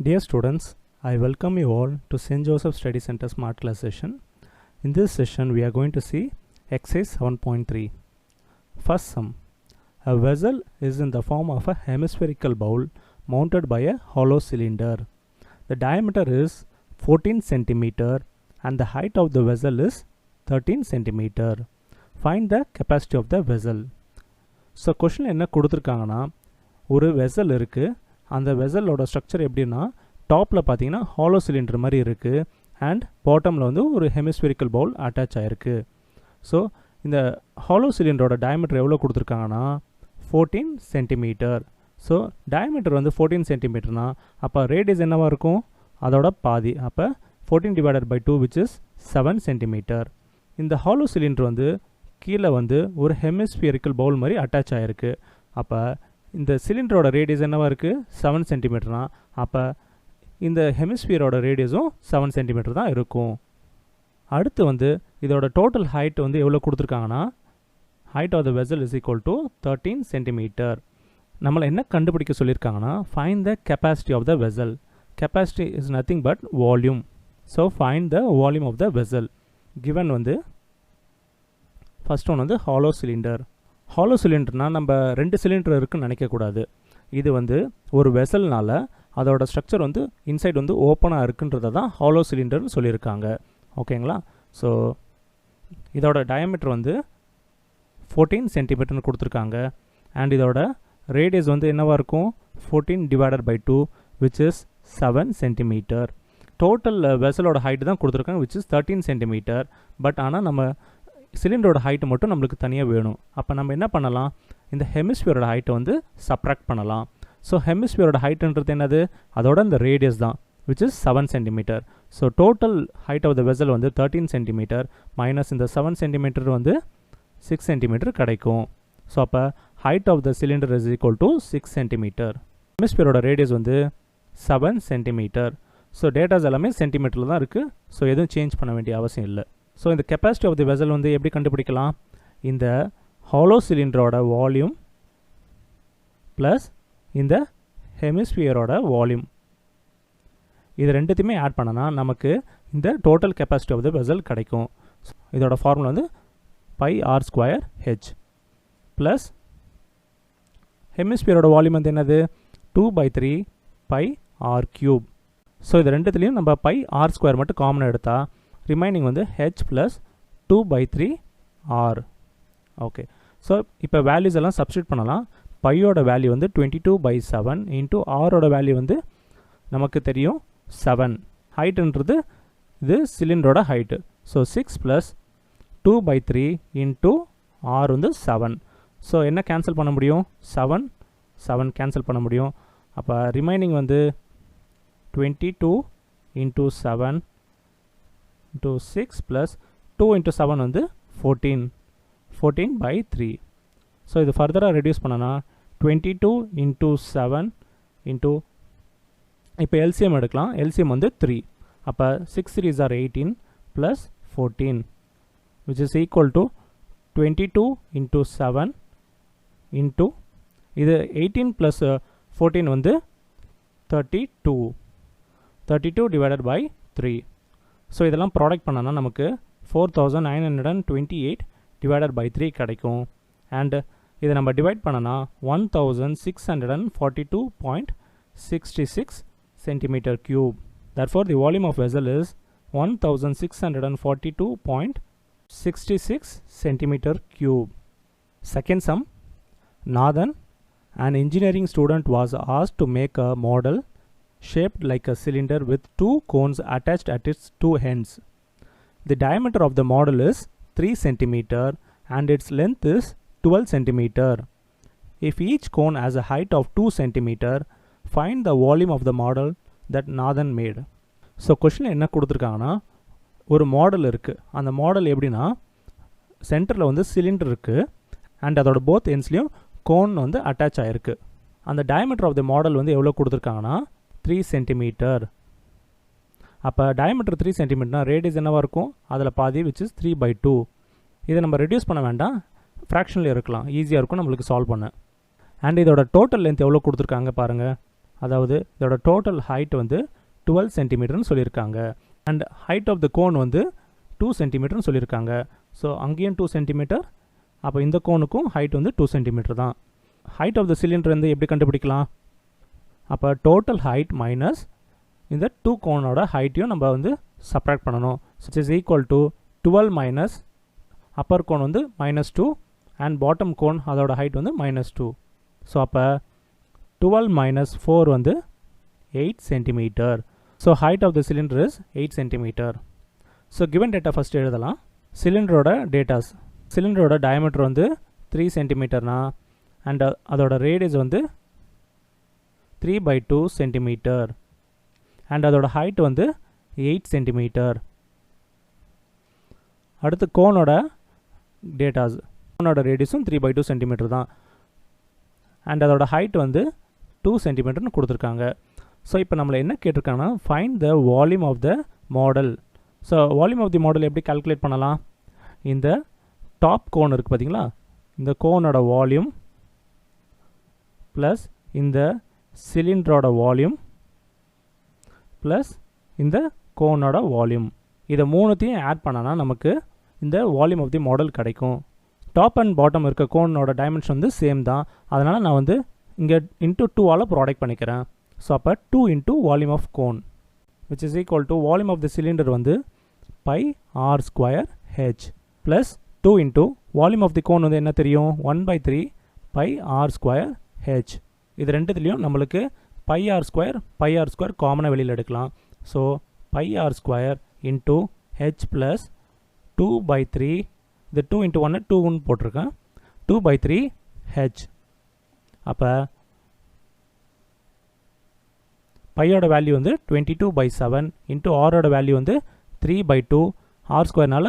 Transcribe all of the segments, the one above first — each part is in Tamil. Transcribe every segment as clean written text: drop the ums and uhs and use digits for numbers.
Dear students, I welcome you all to St. Joseph Study Center Smart Class session. In this session, we are going to see exercise 7.3. First sum. A vessel is in the form of a hemispherical bowl mounted by a hollow cylinder. The diameter is 14 centimeter and the height of the vessel is 13 centimeter. Find the capacity of the vessel. So, question என்ன கொடுத்திருக்காங்கன்னா ஒரு வெசல் இருக்கு. அந்த வெசலோட ஸ்ட்ரக்சர் எப்படின்னா டாப்பில் பார்த்தீங்கன்னா ஹாலோ சிலிண்டர் மாதிரி இருக்குது அண்ட் பாட்டமில் வந்து ஒரு ஹெமிஸ்பெரிக்கல் பவுல் அட்டாச் ஆகிருக்கு. ஸோ இந்த ஹாலோ சிலிண்டரோட டயமீட்டர் எவ்வளோ கொடுத்துருக்காங்கன்னா 14 சென்டிமீட்டர். ஸோ டயமீட்டர் வந்து 14 சென்டிமீட்டர்னா அப்போ ரேடியஸ் என்னவாக இருக்கும், அதோட பாதி. அப்போ 14 divided by 2 which is 7 centimetre. இந்த ஹாலோ சிலிண்டர் வந்து கீழே வந்து ஒரு ஹெமிஸ்பியரிக்கல் பவுல் மாதிரி அட்டாச் ஆகிருக்கு. அப்போ இந்த சிலிண்டரோட ரேடியஸ் என்னவாக இருக்குது 7 சென்டிமீட்டர்னா அப்போ இந்த ஹெமிஸ்பியரோட ரேடியஸும் 7 சென்டிமீட்டர் தான் இருக்கும். அடுத்து வந்து இதோட டோட்டல் ஹைட் வந்து எவ்வளோ கொடுத்துருக்காங்கன்னா height of the vessel is equal to 13 centimetre. நம்மளை என்ன கண்டுபிடிக்க சொல்லியிருக்காங்கன்னா find the capacity of the vessel. Capacity is nothing but volume. So find the volume of the vessel. Given வந்து ஃபர்ஸ்ட் ஒன் வந்து ஹாலோ சிலிண்டர். ஹாலோ சிலிண்டர்னால் நம்ம 2 சிலிண்டர் இருக்குன்னு நினைக்கக்கூடாது. இது வந்து ஒரு வெசல்னால் அதோட ஸ்ட்ரக்சர் வந்து இன்சைட் வந்து ஓப்பனாக இருக்குன்றதை தான் ஹாலோ சிலிண்டர்னு சொல்லியிருக்காங்க. ஓகேங்களா? ஸோ இதோட டயமீட்டர் வந்து 14 சென்டிமீட்டர்னு கொடுத்துருக்காங்க அண்ட் இதோட ரேடியஸ் வந்து என்னவாக இருக்கும் 14 divided by 2 which is 7 centimetre. Total வெசலோட ஹைட்டு தான் கொடுத்துருக்காங்க which is 13 சென்டிமீட்டர். பட் ஆனால் நம்ம சிலிண்டரோட ஹைட்டு மட்டும் நம்மளுக்கு தனியாக வேணும். அப்போ நம்ம என்ன பண்ணலாம், இந்த ஹெமிஸ்பியரோட ஹைட்டை வந்து சப்ராக்ட் பண்ணலாம். ஸோ ஹெமிஸ்பியரோட ஹைட்டுன்றது என்னது, அதோட இந்த ரேடியஸ் தான் which is 7 centimetre. So total height of the vessel வந்து 13 சென்டிமீட்டர் மைனஸ் இந்த 7 சென்டிமீட்டர் வந்து 6 சென்டிமீட்டர் கிடைக்கும். ஸோ அப்போ height of the cylinder is equal to 6 centimetre. ஹெமிஸ்பியரோட ரேடியஸ் வந்து 7 சென்டிமீட்டர். ஸோ டேட்டாஸ் எல்லாமே சென்டிமீட்டரில் தான் இருக்குது. ஸோ எதுவும் சேஞ்ச் பண்ண வேண்டிய அவசியம் இல்லை. ஸோ இந்த கெப்பாசிட்டி ஆஃப் தி வெசல் வந்து எப்படி கண்டுபிடிக்கலாம், இந்த ஹாலோ சிலிண்டரோட வால்யூம் ப்ளஸ் இந்த ஹெமிஸ்பியரோட வால்யூம் இது ரெண்டுத்தையுமே ஆட் பண்ணனா நமக்கு இந்த total capacity of the vessel கிடைக்கும். இதோட ஃபார்முலா வந்து πr² ப்ளஸ் ஹெமிஸ்பியரோட வால்யூம் வந்து என்னது 2/3 πr³. ஸோ இது ரெண்டுத்துலேயும் நம்ம πr² மட்டும் காமனாக எடுத்தால் ரிமைனிங் வந்து h plus 2/3r. Okay, so இப்போ வேல்யூஸ் எல்லாம் சப்ஸ்டியூட் பண்ணலாம். பையோட வேல்யூ வந்து 22/7 இன்ட்டு ஆரோட வேல்யூ வந்து நமக்கு தெரியும் 7. ஹைட்டுன்றது இது சிலிண்டரோட height. So 6 plus 2/3 into R வந்து 7. ஸோ என்ன கேன்சல் பண்ண முடியும், 7 கேன்சல் பண்ண முடியும். அப்போ ரிமைனிங் வந்து 22 இன்ட்டு 7 into 6 plus 2 into 7 வந்து 14/3. ஸோ இது ஃபர்தராக ரெடியூஸ் பண்ணனா 22 into 7 into இப்போ எல்சிஎம் எடுக்கலாம். எல்சிஎம் வந்து 3. அப்போ 6 3s are 18 plus 14 which is equal to 22 into 7 into இது 18 plus 14 வந்து 32 divided by 3. ஸோ இதெல்லாம் ப்ராடக்ட் பண்ணனா நமக்கு 4928 divided by 3 கிடைக்கும். அண்ட் இதை நம்ம டிவைட் பண்ணனா 1642.66 centimeter cube. Therefore the volume of vessel is 1642.66 centimeter cube. Second sum. Nathan, an engineering student, was asked to make a model shaped like a cylinder with 2 cones attached at its 2 ends. The diameter of the model is 3 centimeter and its length is 12 centimeter. If each cone has a height of 2 centimeter, find the volume of the model that Nathan made. So question என்ன கொடுத்துருக்காங்கன்னா ஒரு மாடல் இருக்குது. அந்த மாடல் எப்படின்னா சென்டரில் வந்து சிலிண்டர் இருக்குது அண்ட் அதோட போத் எண்ட்ஸ்லேயும் கோன் வந்து அட்டாச் ஆகிருக்கு. அந்த டயமீட்டர் ஆஃப் த மாடல் வந்து எவ்வளோ கொடுத்துருக்காங்கன்னா 3 சென்டிமீட்டர். அப்போ டயமீட்டர் 3 சென்டிமீட்டர்னா ரேடியஸ் என்னவாக இருக்கும், அதில் பாதி which is 3/2. இதை நம்ம ரெடியூஸ் பண்ண வேண்டாம், ஃப்ராக்ஷனில் இருக்கலாம், ஈஸியாக இருக்கும் நம்மளுக்கு சால்வ் பண்ண. அண்ட் இதோட டோட்டல் லென்த் எவ்வளோ கொடுத்துருக்காங்க பாருங்கள், அதாவது இதோட டோட்டல் ஹைட் வந்து 12 சென்டிமீட்டர்னு சொல்லியிருக்காங்க. And height of the cone வந்து 2 சென்டிமீட்டர்னு சொல்லியிருக்காங்க. ஸோ அங்கேயும் 2 சென்டிமீட்டர், அப்போ இந்த கோனுக்கும் ஹைட் வந்து 2 சென்டிமீட்டர் தான். ஹைட் ஆஃப் த சிலிண்டர் வந்து எப்படி கண்டுபிடிக்கலாம்? அப்போ டோட்டல் ஹைட் மைனஸ் இந்த 2 கோனோட ஹைட்டையும் நம்ம வந்து சப்ராக்ட் பண்ணணும். Which is equal to 12 minus upper cone வந்து -2 அண்ட் பாட்டம் கோன் அதோட ஹைட் வந்து -2. ஸோ அப்போ 12 minus 4 வந்து 8 centimeter. So height of the cylinder is 8 centimeter. So given data first எழுதலாம். சிலிண்டரோட டேட்டாஸ், சிலிண்டரோட டயமீட்டர் வந்து 3 சென்டிமீட்டர்னா அண்ட் அதோட ரேடியஸ் வந்து 3/2 சென்டிமீட்டர் அண்ட் அதோட ஹைட் வந்து 8 சென்டிமீட்டர். அடுத்து கோனோட டேட்டாஸ், கோனோட ரேடியஸும் 3/2 சென்டிமீட்டர் தான் அண்ட் அதோட ஹைட் வந்து 2 சென்டிமீட்டர்னு கொடுத்துருக்காங்க. ஸோ இப்போ நம்மளை என்ன கேட்டிருக்காங்கன்னா find the volume of the model. So volume of the model எப்படி கால்குலேட் பண்ணலாம்? இந்த டாப் கோன் இருக்குது பார்த்தீங்களா, இந்த கோனோட வால்யூம் ப்ளஸ் இந்த சிலிண்டரோட வால்யூம் ப்ளஸ் இந்த கோனோட வால்யூம், இதை மூணுத்தையும் ஆட் பண்ணனா நமக்கு இந்த வால்யூம் ஆஃப் தி மாடல் கிடைக்கும். டாப் அண்ட் பாட்டம் இருக்க கோனோட டைமென்ஷன் வந்து சேம் தான், அதனால் நான் வந்து இங்கே இன்ட்டு 2ஆல் ப்ராடக்ட் பண்ணிக்கிறேன். ஸோ அப்போ 2 into volume of cone which is equal to volume of the cylinder வந்து πr² plus 2 into volume of the cone வந்து என்ன தெரியும், 1/3 πr². இது ரெண்டுத்துலேயும் நம்மளுக்கு πr² காமனாக வெளியில் எடுக்கலாம். So πr² into h plus 2/3, இது 2 இன்ட்டு 1 2ன்னு போட்டிருக்கேன், 2/3h. அப்போ பையோட வேல்யூ வந்து 22/7 இன்ட்டு ஆரோட வேல்யூ வந்து 3/2, r²னால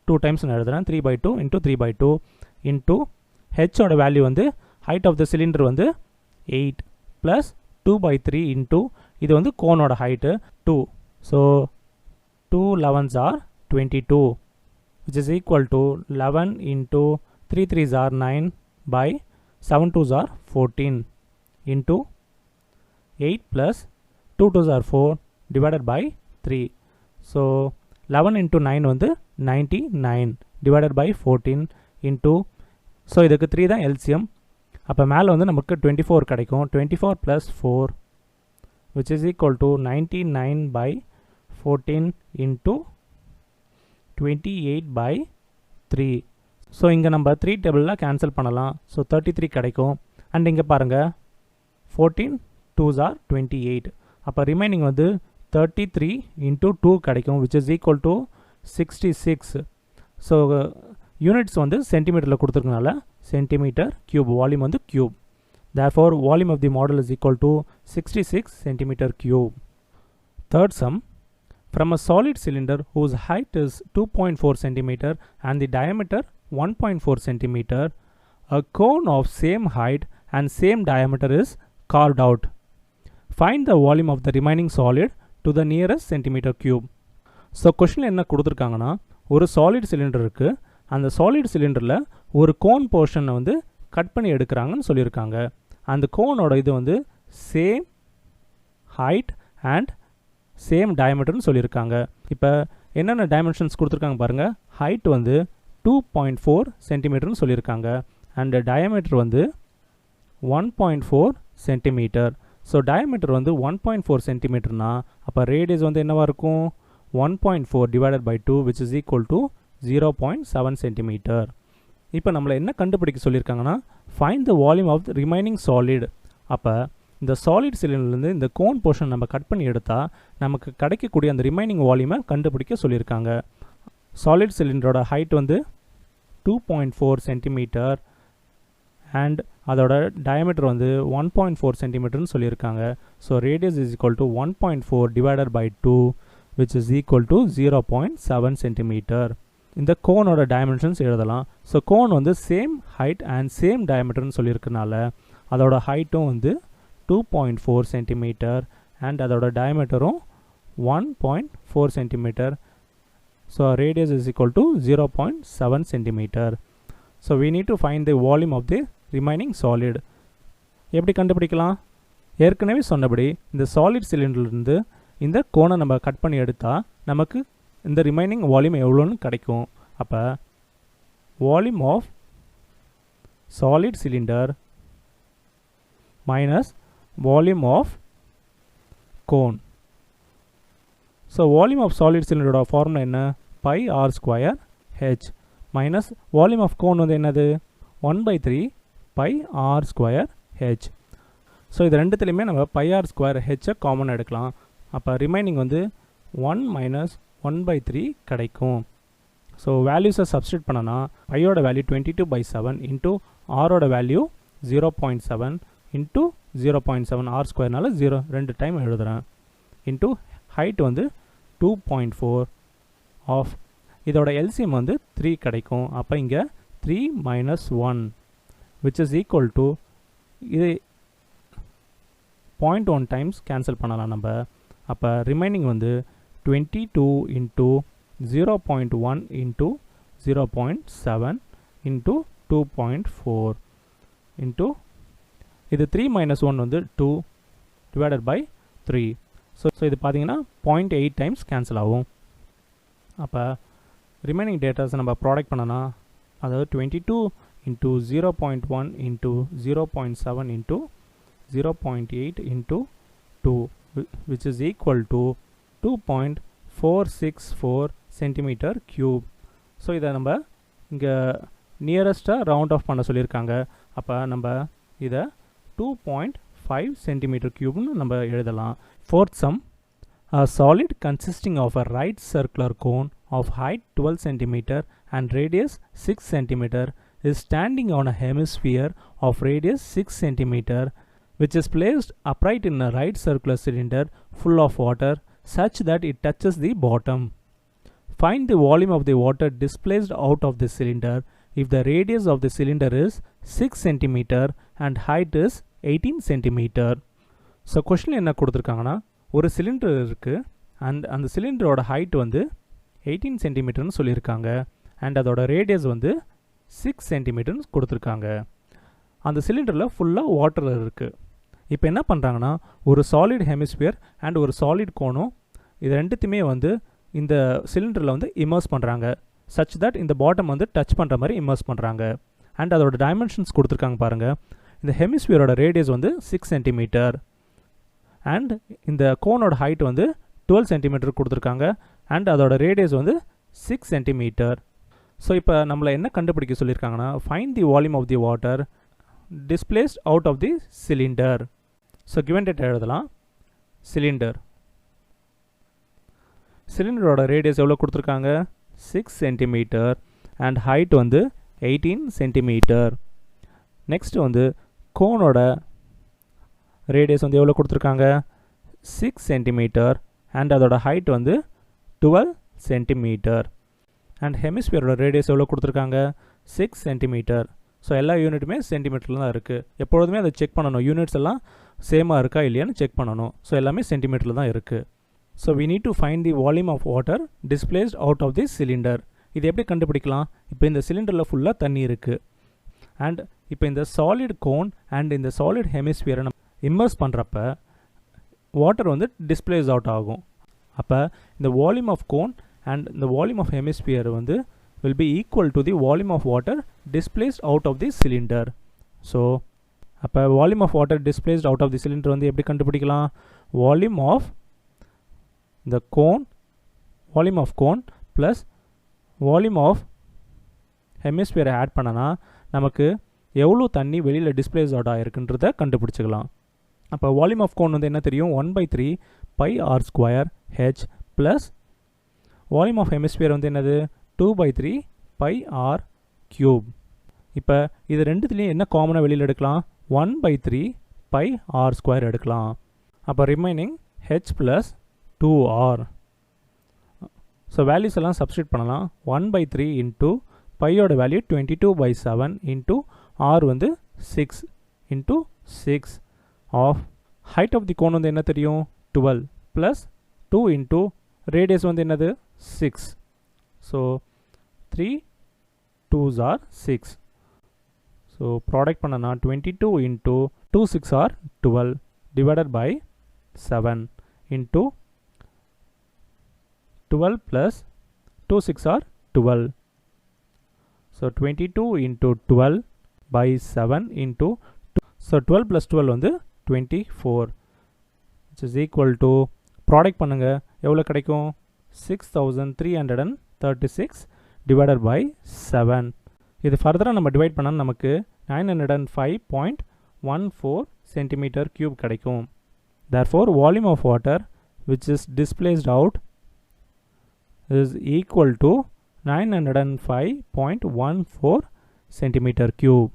2 டைம்ஸ் நான் எழுதுகிறேன், 3/2 இன்ட்டு 3/2 இன்ட்டு ஹெச்சோட வேல்யூ வந்து ஹைட் ஆஃப் த சிலிண்டர் வந்து 8 ப்ளஸ் 2/3 இன்ட்டு இது வந்து கோனோட height 2. So 2 11s are 22 which is equal to 11 into 3 3s are 9 by 7 2s are 14 into 8 plus 2 2s are 4 divided by 3. So 11 into 9 வந்து 99 divided by 14 into, ஸோ இதுக்கு 3 தான் LCM. அப்போ மேலே வந்து நமக்கு 24 கிடைக்கும், 24 plus 4 which is equal to 99 by 14 into 28/3. So இங்கே நம்ம 3 டேபிளில் கேன்சல் பண்ணலாம். ஸோ 33 கிடைக்கும். அண்ட் இங்கே பாருங்கள் 14 2s are 28. அப்போ ரிமைனிங் வந்து 33 இன்ட்டு 2 கிடைக்கும் which is equal to 66. So units வந்து சென்டிமீட்டரில் கொடுத்துருக்கனால சென்டிமீட்டர் கியூப், வால்யூம் வந்து cube. Therefore volume of the model is equal to 66 centimetre cube. Third sum, from a solid cylinder whose height is 2.4 centimeter and the diameter 1.4 centimeter, a cone of same height and same diameter is carved out. Find the volume of the remaining solid to the nearest centimeter cube. So கொஷினில் என்ன கொடுத்துருக்காங்கன்னா, ஒரு சாலிட் சிலிண்டர் இருக்குது, அந்த சாலிட் சிலிண்டரில் ஒரு கோன் போர்ஷனை வந்து கட் பண்ணி எடுக்கிறாங்கன்னு சொல்லியிருக்காங்க. அந்த கோனோட இது வந்து சேம் ஹைட் அண்ட் சேம் டயமீட்டர்னு சொல்லியிருக்காங்க. இப்போ என்னென்ன டைமென்ஷன்ஸ் கொடுத்துருக்காங்க பாருங்கள். ஹைட் வந்து 2.4 சென்டிமீட்டர்னு சொல்லியிருக்காங்க அண்ட் டயமீட்டர் வந்து 1.4 சென்டிமீட்டர். ஸோ டயமீட்டர் வந்து 1.4 சென்டிமீட்டர்னா அப்போ ரேடியஸ் வந்து என்னவாக இருக்கும், 1.4 divided by 2 which is equal to 0.7 centimetre. இப்போ நம்மளை என்ன கண்டுபிடிக்க சொல்லியிருக்காங்கன்னா, find the volume of the remaining solid. அப்போ இந்த சாலிட் சிலிண்டர்லேருந்து இந்த கோன் போர்ஷன் நம்ம கட் பண்ணி எடுத்தால் நமக்கு கிடைக்கக்கூடிய அந்த ரிமைனிங் வால்யூமை கண்டுபிடிக்க சொல்லியிருக்காங்க. சாலிட் சிலிண்டரோட ஹைட் வந்து 2.4 சென்டிமீட்டர் அண்ட் அதோட டயமீட்டர் வந்து 1.4 சென்டிமீட்டர்னு சொல்லியிருக்காங்க. So radius is equal to 1.4 divided by 2 which is equal to 0.7 centimetre. இந்த கோனோட டைமென்ஷன்ஸ் எழுதலாம். ஸோ கோன் வந்து சேம் ஹைட் அண்ட் சேம் டயமீட்டர்னு சொல்லியிருக்கனால அதோட ஹைட்டும் வந்து 2.4 சென்டிமீட்டர் அண்ட் அதோட டயமீட்டரும் 1.4 centimetre. So radius is equal to 0.7 centimetre. So we need to find the volume of the remaining solid. எப்படி கண்டுபிடிக்கலாம்? ஏற்கனவே சொன்னபடி இந்த சாலிட் சிலிண்டர்லேருந்து இந்த கோனை நம்ம கட் பண்ணி எடுத்தால் நமக்கு இந்த ரிமைனிங் வால்யூம் எவ்வளோன்னு கிடைக்கும். அப்போ volume of solid cylinder minus volume of cone. So volume of solid சிலிண்டரோட ஃபார்முலா என்ன? Pi R square H minus volume of cone வந்து என்னது? 1/3 pi R square H. So இது ரெண்டுத்துலேயுமே நம்ம பை ஆர் ஸ்கொயர் ஹெச்சை காமன் எடுக்கலாம். அப்போ ரிமைனிங் வந்து 1 மைனஸ் 1/3 கிடைக்கும். ஸோ வேல்யூஸை சப்ஸ்டியூட் பண்ணனா பையோட வேல்யூ 22/7 இன்ட்டு ஆரோட வேல்யூ 0.7 இன்ட்டு 0.7 ஆர் ஸ்கொயர்னால 2 டைம் எழுதுகிறேன். இன்ட்டு ஹைட் வந்து 2.4 ஆஃப் இதோட எல்சிஎம் வந்து 3 கிடைக்கும். அப்போ இங்கே 3 minus 1 which is equal to இது 0.1 டைம்ஸ் கேன்சல் பண்ணலாம் நம்ம. அப்போ ரிமைனிங் வந்து 22 இன்ட்டு 0.1 இன்ட்டு 0.7 இன்ட்டு 2.4 இன்ட்டு இது 3 மைனஸ் 1 வந்து 2 டிவைடட் பை 3. ஸோ இது பார்த்தீங்கன்னா 0.8 டைம்ஸ் கேன்சல் ஆகும். அப்போ ரிமைனிங் டேட்டாஸை நம்ம ப்ராடக்ட் பண்ணனா அதாவது 22 into 0.1 into 0.7 into 0.8 into 2 which is equal to 2.464 centimeter cube. So இதை நம்ம இங்கே நியரஸ்ட்டாக ரவுண்ட் ஆஃப் பண்ண சொல்லியிருக்காங்க. அப்போ நம்ம இதை 2.5 centimeter cubeன்னு நம்ம எழுதலாம். Fourth sum, a solid consisting of a right circular cone of height 12 centimeter and radius 6 centimeter is standing on a hemisphere of radius 6 centimeter which is placed upright in a right circular cylinder full of water such that it touches the bottom. Find the volume of the water displaced out of the cylinder if the radius of the cylinder is 6 cm and height is 18 cm. So question என்ன கொடுத்துருக்காங்கன்னா ஒரு சிலிண்டர் இருக்குது அந்த சிலிண்டரோட ஹைட் வந்து 18 சென்டிமீட்டர்னு சொல்லியிருக்காங்க அண்ட் அதோட ரேடியஸ் வந்து 6 சென்டிமீட்டர்னு கொடுத்துருக்காங்க. அந்த சிலிண்டரில் ஃபுல்லாக வாட்டர் இருக்குது. இப்போ என்ன பண்ணுறாங்கன்னா ஒரு சாலிட் ஹெமிஸ்பியர் அண்ட் ஒரு சாலிட் கோனும் இது ரெண்டுத்தையுமே வந்து இந்த சிலிண்டரில் வந்து இமர்ஸ் பண்ணுறாங்க சச் தட் இந்த பாட்டம் வந்து டச் பண்ணுற மாதிரி இமர்ஸ் பண்ணுறாங்க. அண்ட் அதோட டைமென்ஷன்ஸ் கொடுத்துருக்காங்க பாருங்கள். இந்த ஹெமிஸ்பியரோட ரேடியஸ் வந்து 6 சென்டிமீட்டர் அண்ட் இந்த கோனோட ஹைட் வந்து 12 சென்டிமீட்டர் கொடுத்துருக்காங்க அண்ட் அதோட ரேடியஸ் வந்து 6 சென்டிமீட்டர். ஸோ இப்போ நம்மளை என்ன கண்டுபிடிக்க சொல்லியிருக்காங்கன்னா find the volume of the water displaced out of the cylinder. So given data எழுதலாம். சிலிண்டரோட ரேடியஸ் எவ்வளோ கொடுத்துருக்காங்க 6 சென்டிமீட்டர் அண்ட் ஹைட் வந்து 18 சென்டிமீட்டர். நெக்ஸ்ட் வந்து கோனோட ரேடியஸ் வந்து எவ்வளோ கொடுத்துருக்காங்க 6 சென்டிமீட்டர் அண்ட் அதோட ஹைட் வந்து 12 சென்டிமீட்டர் அண்ட் ஹெமிஸ்பியரோட ரேடியஸ் எவ்வளோ கொடுத்துருக்காங்க 6 சென்டிமீட்டர். ஸோ எல்லா யூனிட்டுமே சென்டிமீட்டரில் தான் இருக்குது. எப்பொழுதுமே அதை செக் பண்ணணும், யூனிட்ஸ் எல்லாம் சேமாக இருக்கா இல்லையான்னு செக் பண்ணணும். ஸோ எல்லாமே சென்டிமீட்டரில் தான் இருக்குது. So we need to find the volume of water displaced out of the cylinder. இது எப்படி கண்டுபிடிக்கலாம்? இப்போ இந்த சிலிண்டரில் ஃபுல்லாக தண்ணி இருக்குது அண்ட் இப்போ இந்த சாலிட் கோன் அண்ட் இந்த சாலிட் ஹெமிஸ்பியரை நம்ம இம்மர்ஸ் பண்ணுறப்ப வாட்டர் வந்து டிஸ்பிளேஸ் அவுட் ஆகும். அப்போ இந்த வால்யூம் ஆஃப் கோன் அண்ட் இந்த வால்யூம் ஆஃப் ஹெமிஸ்பியர் வந்து will be equal to the volume of water displaced out of the cylinder. So அப்போ volume of water displaced out of the cylinder வந்து எப்படி கண்டுபிடிக்கலாம்? volume of the cone plus volume of hemisphere add பண்ணனா நமக்கு எவ்வளோ தண்ணி வெளியில் டிஸ்பிளேஸ் அவுட் ஆகிருக்குன்றதை கண்டுபிடிச்சிக்கலாம். அப்போ வால்யூம் ஆஃப் கோன் வந்து என்ன தெரியும் 1/3 pi R square h plus volume of hemisphere வந்து என்னது 2/3 பை ஆர் கியூப். இப்போ இது ரெண்டுத்துலேயும் என்ன காமனாக வெளியில் எடுக்கலாம் 1/3 பை ஆர் ஸ்கொயர் எடுக்கலாம். அப்போ remaining H plus 2r. So values எல்லாம் சப்ஸ்டியூட் பண்ணலாம். 1/3 இன்ட்டு பையோட வேல்யூ 22/7 இன்ட்டு ஆர் வந்து 6 into 6 of height of the cone வந்து என்ன தெரியும் 12 ப்ளஸ் 2 இன்ட்டு ரேடியஸ் வந்து என்னது 6. So 3 2s are 6. So product பண்ணனா 22 into 2 6 are 12 divided by 7 into 12 plus 2 6 are 12. So 22 into 12 by 7 into 2. So 12 plus 12 வந்து 24, which is equal to product பண்ணுங்க எவ்வளோ கிடைக்கும் 6336 divided by 7. இது ஃபர்தராக நம்ம டிவைட் பண்ணால் நமக்கு 905.14 centimeter cube கிடைக்கும். Therefore volume of water which is displaced out is equal to 905.14 centimeter cube.